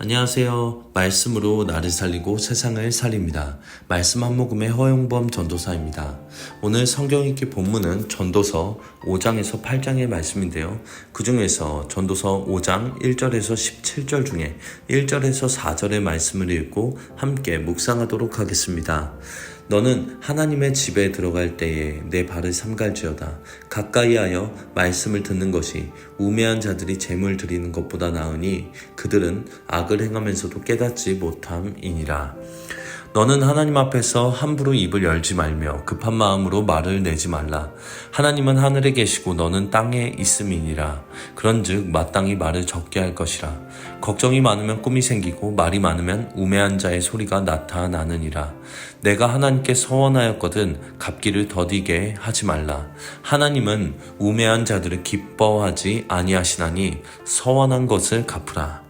안녕하세요. 말씀으로 나를 살리고 세상을 살립니다. 말씀 한 모금의 허용범 전도사입니다. 오늘 성경 읽기 본문은 전도서 5장에서 8장의 말씀인데요. 그 중에서 전도서 5장 1절에서 17절 중에 1절에서 4절의 말씀을 읽고 함께 묵상하도록 하겠습니다. 너는 하나님의 집에 들어갈 때에 내 발을 삼갈지어다. 가까이하여 말씀을 듣는 것이 우매한 자들이 제물 드리는 것보다 나으니 그들은 악을 행하면서도 깨닫지 못함이니라. 너는 하나님 앞에서 함부로 입을 열지 말며 급한 마음으로 말을 내지 말라. 하나님은 하늘에 계시고 너는 땅에 있음이니라. 그런즉 마땅히 말을 적게 할 것이라. 걱정이 많으면 꿈이 생기고 말이 많으면 우매한 자의 소리가 나타나느니라. 내가 하나님께 서원하였거든 갚기를 더디게 하지 말라. 하나님은 우매한 자들을 기뻐하지 아니하시나니 서원한 것을 갚으라.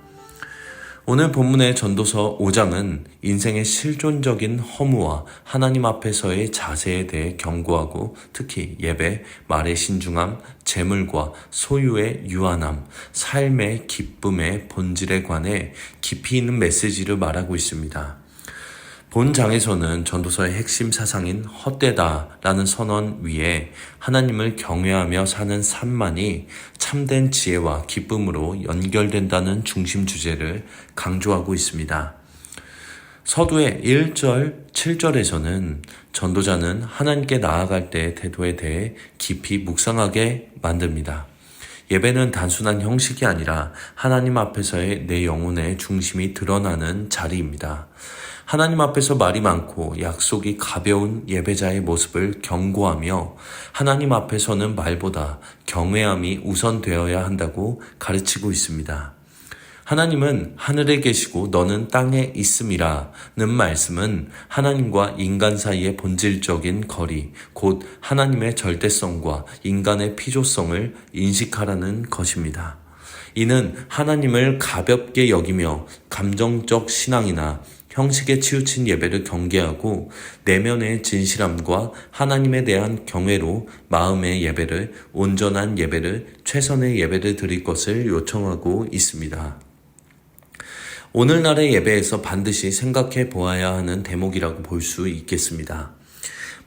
오늘 본문의 전도서 5장은 인생의 실존적인 허무와 하나님 앞에서의 자세에 대해 경고하고 특히 예배, 말의 신중함, 재물과 소유의 유한함, 삶의 기쁨의 본질에 관해 깊이 있는 메시지를 말하고 있습니다. 본 장에서는 전도서의 핵심 사상인 헛되다라는 선언 위에 하나님을 경외하며 사는 삶만이 참된 지혜와 기쁨으로 연결된다는 중심 주제를 강조하고 있습니다. 서두의 1절, 7절에서는 전도자는 하나님께 나아갈 때의 태도에 대해 깊이 묵상하게 만듭니다. 예배는 단순한 형식이 아니라 하나님 앞에서의 내 영혼의 중심이 드러나는 자리입니다. 하나님 앞에서 말이 많고 약속이 가벼운 예배자의 모습을 경고하며 하나님 앞에서는 말보다 경외함이 우선되어야 한다고 가르치고 있습니다. 하나님은 하늘에 계시고 너는 땅에 있음이라는 말씀은 하나님과 인간 사이의 본질적인 거리, 곧 하나님의 절대성과 인간의 피조성을 인식하라는 것입니다. 이는 하나님을 가볍게 여기며 감정적 신앙이나 형식에 치우친 예배를 경계하고 내면의 진실함과 하나님에 대한 경외로 마음의 예배를, 온전한 예배를, 최선의 예배를 드릴 것을 요청하고 있습니다. 오늘날의 예배에서 반드시 생각해 보아야 하는 대목이라고 볼 수 있겠습니다.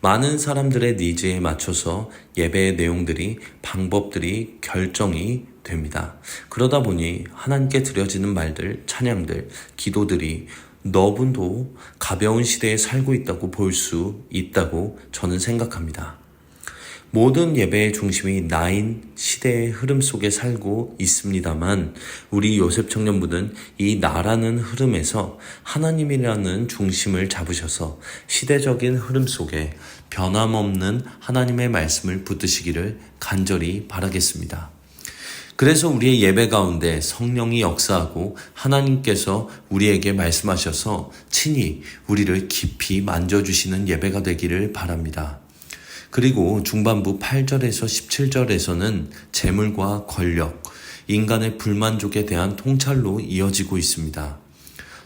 많은 사람들의 니즈에 맞춰서 예배의 내용들이, 방법들이 결정이 됩니다. 그러다 보니 하나님께 드려지는 말들, 찬양들, 기도들이 너분도 가벼운 시대에 살고 있다고 볼 수 있다고 저는 생각합니다. 모든 예배의 중심이 나인 시대의 흐름 속에 살고 있습니다만 우리 요셉 청년부는 이 나라는 흐름에서 하나님이라는 중심을 잡으셔서 시대적인 흐름 속에 변함없는 하나님의 말씀을 붙드시기를 간절히 바라겠습니다. 그래서 우리의 예배 가운데 성령이 역사하고 하나님께서 우리에게 말씀하셔서 친히 우리를 깊이 만져주시는 예배가 되기를 바랍니다. 그리고 중반부 8절에서 17절에서는 재물과 권력, 인간의 불만족에 대한 통찰로 이어지고 있습니다.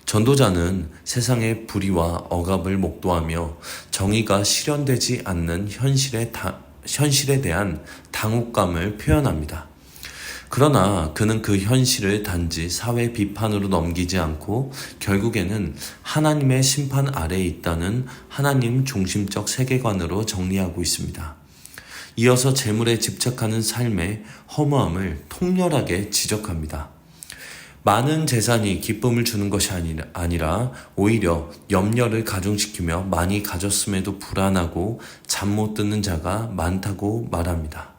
전도자는 세상의 불의와 억압을 목도하며 정의가 실현되지 않는 현실에 대한 당혹감을 표현합니다. 그러나 그는 그 현실을 단지 사회 비판으로 넘기지 않고 결국에는 하나님의 심판 아래에 있다는 하나님 중심적 세계관으로 정리하고 있습니다. 이어서 재물에 집착하는 삶의 허무함을 통렬하게 지적합니다. 많은 재산이 기쁨을 주는 것이 아니라 오히려 염려를 가중시키며 많이 가졌음에도 불안하고 잠 못 드는 자가 많다고 말합니다.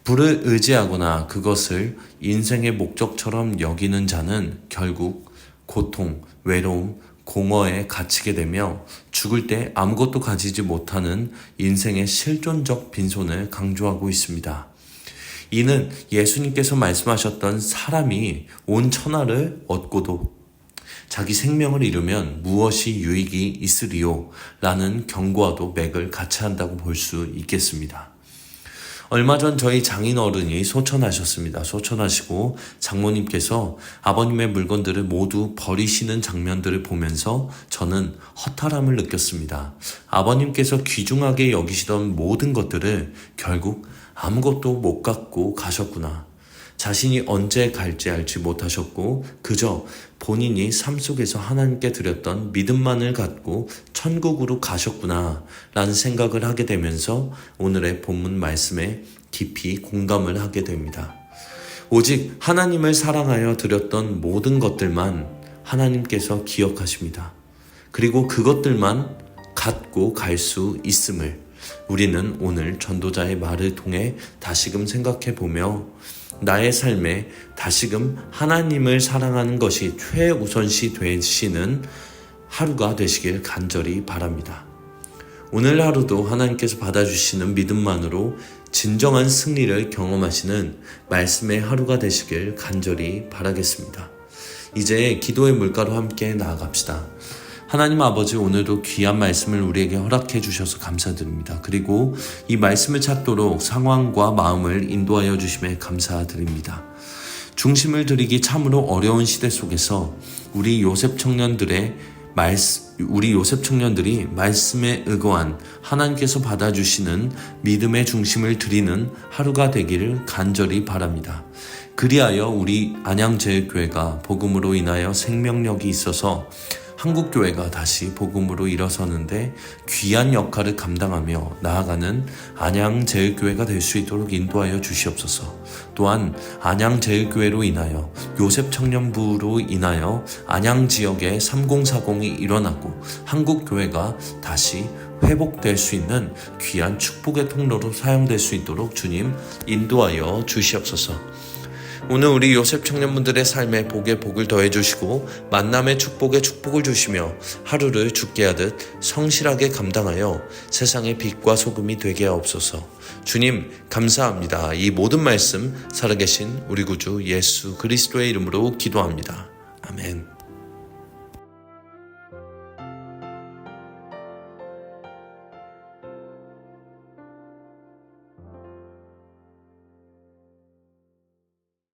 부를 의지하거나 그것을 인생의 목적처럼 여기는 자는 결국 고통, 외로움, 공허에 갇히게 되며 죽을 때 아무것도 가지지 못하는 인생의 실존적 빈손을 강조하고 있습니다. 이는 예수님께서 말씀하셨던 사람이 온 천하를 얻고도 자기 생명을 잃으면 무엇이 유익이 있으리요? 라는 경고와도 맥을 같이 한다고 볼 수 있겠습니다. 얼마 전 저희 장인 어른이 소천하셨습니다. 소천하시고 장모님께서 아버님의 물건들을 모두 버리시는 장면들을 보면서 저는 허탈함을 느꼈습니다. 아버님께서 귀중하게 여기시던 모든 것들을 결국 아무것도 못 갖고 가셨구나. 자신이 언제 갈지 알지 못하셨고 그저 본인이 삶 속에서 하나님께 드렸던 믿음만을 갖고 천국으로 가셨구나 라는 생각을 하게 되면서 오늘의 본문 말씀에 깊이 공감을 하게 됩니다. 오직 하나님을 사랑하여 드렸던 모든 것들만 하나님께서 기억하십니다. 그리고 그것들만 갖고 갈 수 있음을 우리는 오늘 전도자의 말을 통해 다시금 생각해 보며 나의 삶에 다시금 하나님을 사랑하는 것이 최우선시 되시는 하루가 되시길 간절히 바랍니다. 오늘 하루도 하나님께서 받아주시는 믿음만으로 진정한 승리를 경험하시는 말씀의 하루가 되시길 간절히 바라겠습니다. 이제 기도의 물가로 함께 나아갑시다. 하나님 아버지, 오늘도 귀한 말씀을 우리에게 허락해 주셔서 감사드립니다. 그리고 이 말씀을 찾도록 상황과 마음을 인도하여 주심에 감사드립니다. 중심을 드리기 참으로 어려운 시대 속에서 우리 요셉 청년들이 말씀에 의거한 하나님께서 받아주시는 믿음의 중심을 드리는 하루가 되기를 간절히 바랍니다. 그리하여 우리 안양제일교회가 복음으로 인하여 생명력이 있어서 한국교회가 다시 복음으로 일어서는데 귀한 역할을 감당하며 나아가는 안양제일교회가 될 수 있도록 인도하여 주시옵소서. 또한 안양제일교회로 인하여 요셉청년부로 인하여 안양지역에 3040이 일어나고 한국교회가 다시 회복될 수 있는 귀한 축복의 통로로 사용될 수 있도록 주님 인도하여 주시옵소서. 오늘 우리 요셉 청년분들의 삶에 복에 복을 더해주시고 만남의 축복에 축복을 주시며 하루를 죽게 하듯 성실하게 감당하여 세상의 빛과 소금이 되게 하옵소서. 주님 감사합니다. 이 모든 말씀 살아계신 우리 구주 예수 그리스도의 이름으로 기도합니다. 아멘.